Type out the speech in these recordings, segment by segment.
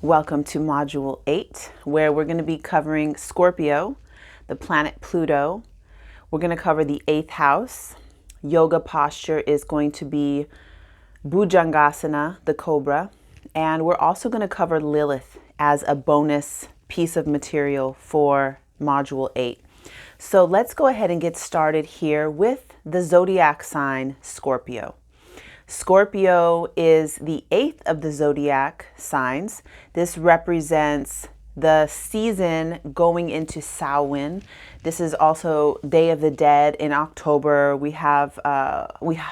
Welcome to Module 8, where we're going to be covering Scorpio, the planet Pluto. We're going to cover the 8th house. Yoga posture is going to be Bhujangasana, the cobra. And we're also going to cover Lilith as a bonus piece of material for Module 8. So let's go ahead and get started here with the zodiac sign Scorpio. Scorpio is the 8th of the zodiac signs. This represents the season going into Samhain. This is also Day of the Dead in October. We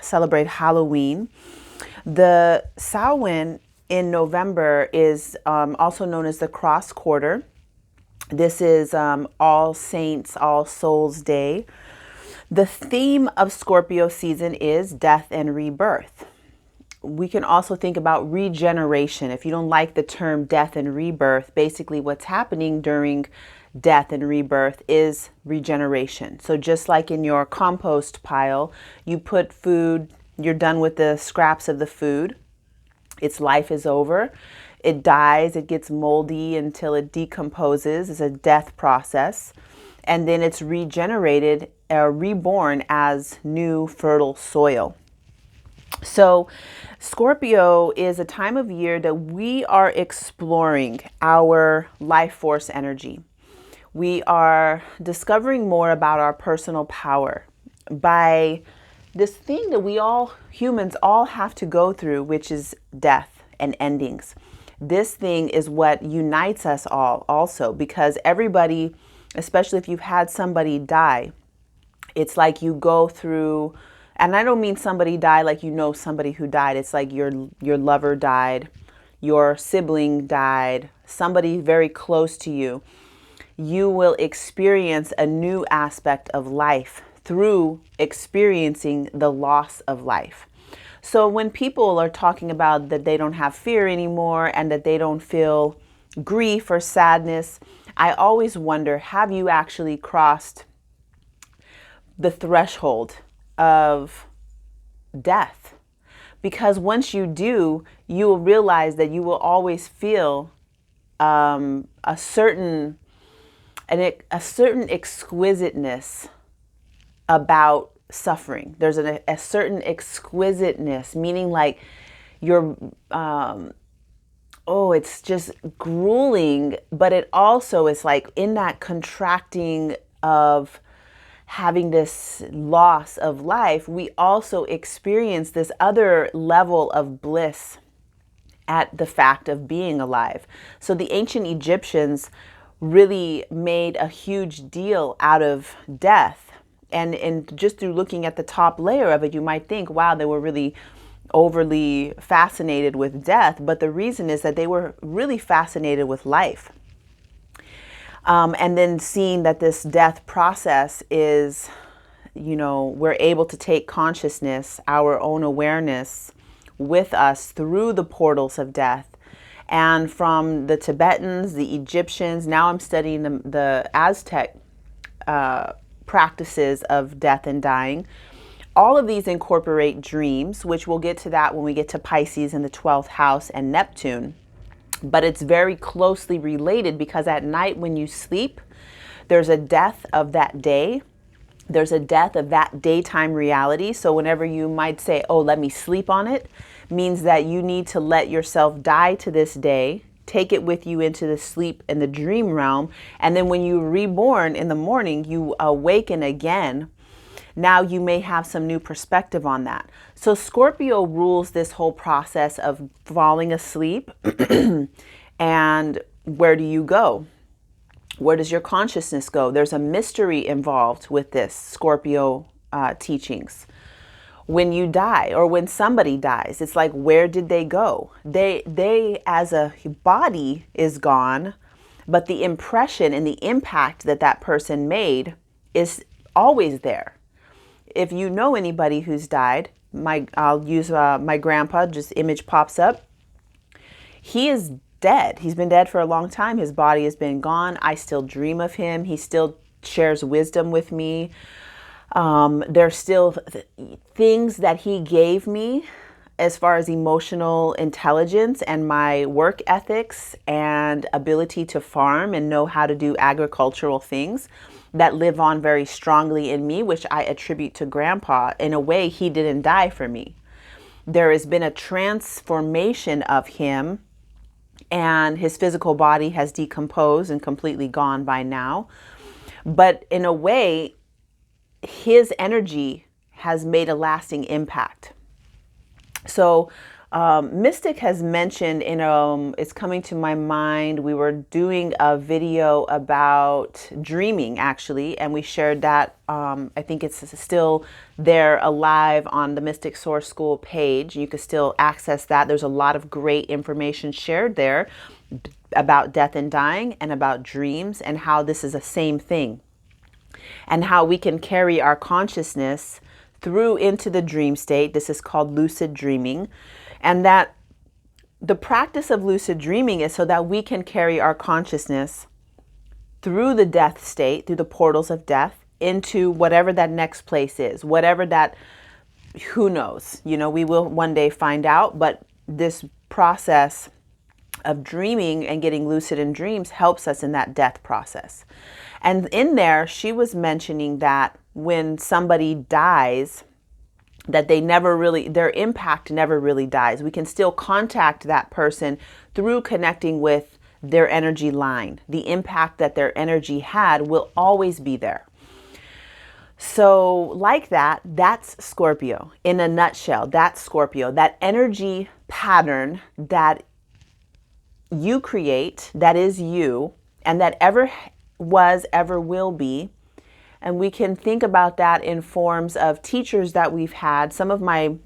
celebrate Halloween. The Samhain in November is also known as the cross quarter. This is All Saints, All Souls Day. The theme of Scorpio season is death and rebirth. We can also think about regeneration. If you don't like the term death and rebirth, basically what's happening during death and rebirth is regeneration. So just like in your compost pile, you put food, you're done with the scraps of the food, its life is over. It dies, it gets moldy until it decomposes. It's a death process. And then it's regenerated or reborn as new fertile soil. So Scorpio is a time of year that we are exploring our life force energy. We are discovering more about our personal power by this thing that we all humans all have to go through, which is death and endings. This thing is what unites us all also, because everybody, especially if you've had somebody die, it's like you go through, and I don't mean somebody die like you know somebody who died. It's like your lover died, your sibling died, somebody very close to you. You will experience a new aspect of life through experiencing the loss of life. So when people are talking about that they don't have fear anymore and that they don't feel grief or sadness, I always wonder, have you actually crossed the threshold of death? Because once you do, you will realize that you will always feel a certain exquisiteness about suffering. There's a certain exquisiteness, meaning like you're, it's just grueling, but it also is like in that contracting of having this loss of life, we also experience this other level of bliss at the fact of being alive. So the ancient Egyptians really made a huge deal out of death. And just through looking at the top layer of it, you might think, wow, they were really overly fascinated with death. But the reason is that they were really fascinated with life. And then seeing that this death process is, we're able to take consciousness, our own awareness with us through the portals of death. And from the Tibetans, the Egyptians, now I'm studying the Aztec practices of death and dying. All of these incorporate dreams, which we'll get to that when we get to Pisces in the 12th house and Neptune. But it's very closely related because at night when you sleep, there's a death of that day. There's a death of that daytime reality. So whenever you might say, oh, let me sleep on it, means that you need to let yourself die to this day, take it with you into the sleep and the dream realm. And then when you're reborn in the morning, you awaken again. Now you may have some new perspective on that. So Scorpio rules this whole process of falling asleep. And where do you go? Where does your consciousness go? There's a mystery involved with this Scorpio teachings. When you die or when somebody dies, it's like, where did they go? They as a body is gone, but the impression and the impact that that person made is always there. If you know anybody who's died, I'll use my grandpa, just image pops up. He is dead. He's been dead for a long time. His body has been gone. I still dream of him. He still shares wisdom with me. There's still things that he gave me as far as emotional intelligence and my work ethics and ability to farm and know how to do agricultural things that live on very strongly in me, which I attribute to Grandpa. In a way, he didn't die for me. There has been a transformation of him, and his physical body has decomposed and completely gone by now. But in a way, his energy has made a lasting impact. So Mystic has mentioned, it's coming to my mind, we were doing a video about dreaming actually, and we shared that. I think it's still there alive on the Mystic Source School page. You can still access that. There's a lot of great information shared there about death and dying and about dreams and how this is the same thing and how we can carry our consciousness through into the dream state. This is called lucid dreaming. And that the practice of lucid dreaming is so that we can carry our consciousness through the death state, through the portals of death, into whatever that next place is, whatever that, who knows, we will one day find out. But this process of dreaming and getting lucid in dreams helps us in that death process. And in there, she was mentioning that when somebody dies, that their impact never really dies. We can still contact that person through connecting with their energy line. The impact that their energy had will always be there. So like that's Scorpio. In a nutshell, that's Scorpio. That energy pattern that you create, that is you, and that ever was, ever will be. And we can think about that in forms of teachers that we've had. Some of my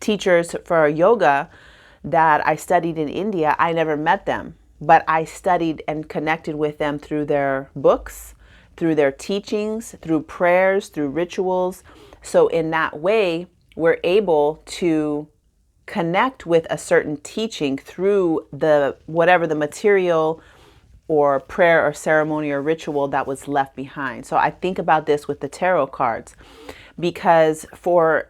teachers for yoga that I studied in India, I never met them, but I studied and connected with them through their books, through their teachings, through prayers, through rituals. So in that way, we're able to connect with a certain teaching through whatever the material or prayer or ceremony or ritual that was left behind. So I think about this with the tarot cards, because for,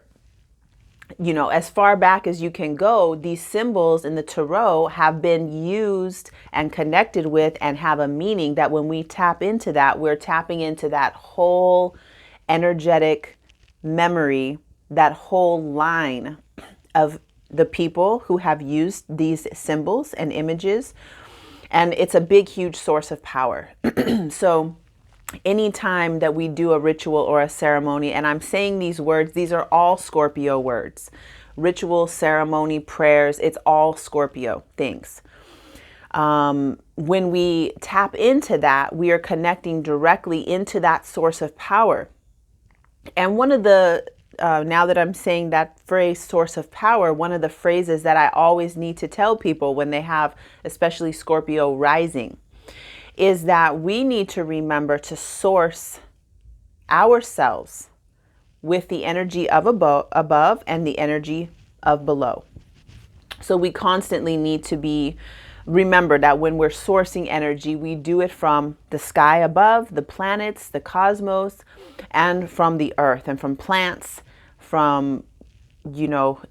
as far back as you can go, these symbols in the tarot have been used and connected with and have a meaning that when we tap into that, we're tapping into that whole energetic memory, that whole line of the people who have used these symbols and images. And it's a big, huge source of power. So anytime that we do a ritual or a ceremony, and I'm saying these words, these are all Scorpio words. Ritual, ceremony, prayers, it's all Scorpio things. When we tap into that, we are connecting directly into that source of power. And one of the now that I'm saying that phrase, source of power, one of the phrases that I always need to tell people when they have, especially Scorpio rising, is that we need to remember to source ourselves with the energy of above and the energy of below. So we constantly need to remember that when we're sourcing energy, we do it from the sky above, the planets, the cosmos, and from the earth and from plants, from,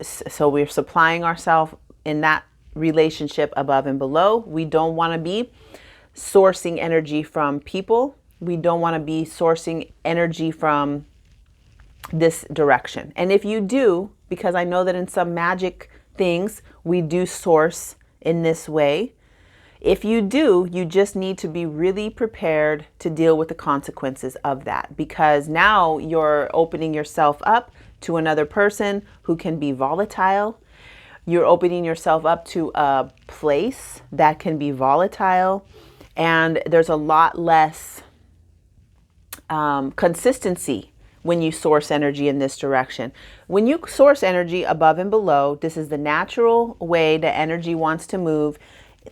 so we're supplying ourselves in that relationship above and below. We don't want to be sourcing energy from people. We don't want to be sourcing energy from this direction. And if you do, because I know that in some magic things, we do source in this way. If you do, you just need to be really prepared to deal with the consequences of that, because now you're opening yourself up to another person who can be volatile. You're opening yourself up to a place that can be volatile, and there's a lot less consistency when you source energy in this direction. When you source energy above and below, this is the natural way the energy wants to move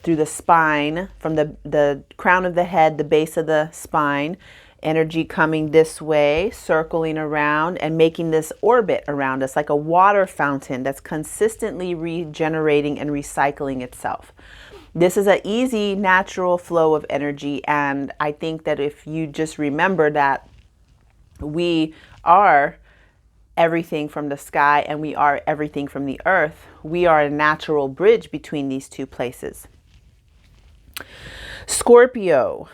through the spine, from the crown of the head, the base of the spine, energy coming this way, circling around and making this orbit around us like a water fountain that's consistently regenerating and recycling itself. This is an easy, natural flow of energy. And I think that if you just remember that we are everything from the sky and we are everything from the earth. We are a natural bridge between these two places. Scorpio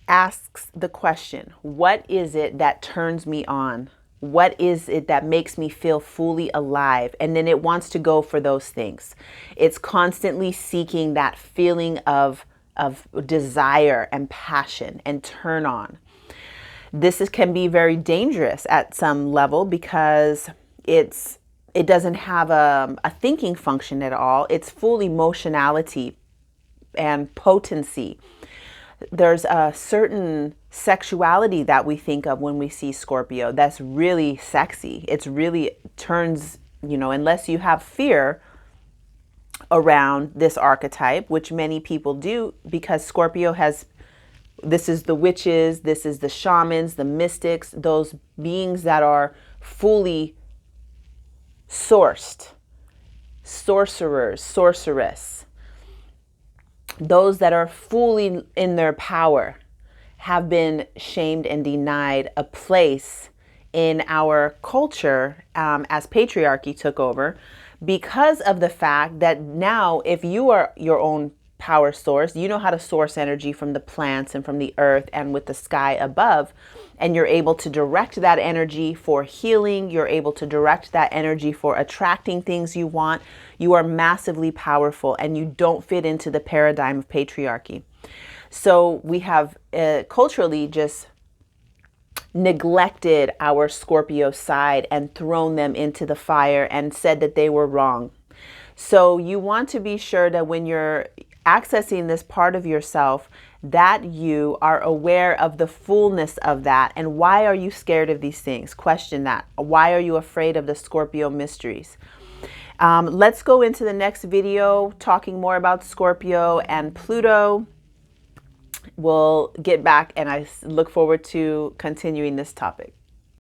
asks the question, what is it that turns me on? What is it that makes me feel fully alive? And then it wants to go for those things. It's constantly seeking that feeling of desire and passion and turn on. Can be very dangerous at some level because it doesn't have a thinking function at all. It's full emotionality and potency. There's a certain sexuality that we think of when we see Scorpio that's really sexy. It's really turns, unless you have fear around this archetype, which many people do, because Scorpio this is the witches, this is the shamans, the mystics, those beings that are fully sourced, sorcerers, sorceress. Those that are fully in their power have been shamed and denied a place in our culture as patriarchy took over, because of the fact that now if you are your own power source, you know how to source energy from the plants and from the earth and with the sky above, and you're able to direct that energy for healing, you're able to direct that energy for attracting things you want. You are massively powerful and you don't fit into the paradigm of patriarchy. So we have culturally just neglected our Scorpio side and thrown them into the fire and said that they were wrong. So you want to be sure that when you're accessing this part of yourself, that you are aware of the fullness of that. And why are you scared of these things? Question that. Why are you afraid of the Scorpio mysteries? Let's go into the next video talking more about Scorpio and Pluto. We'll get back and I look forward to continuing this topic.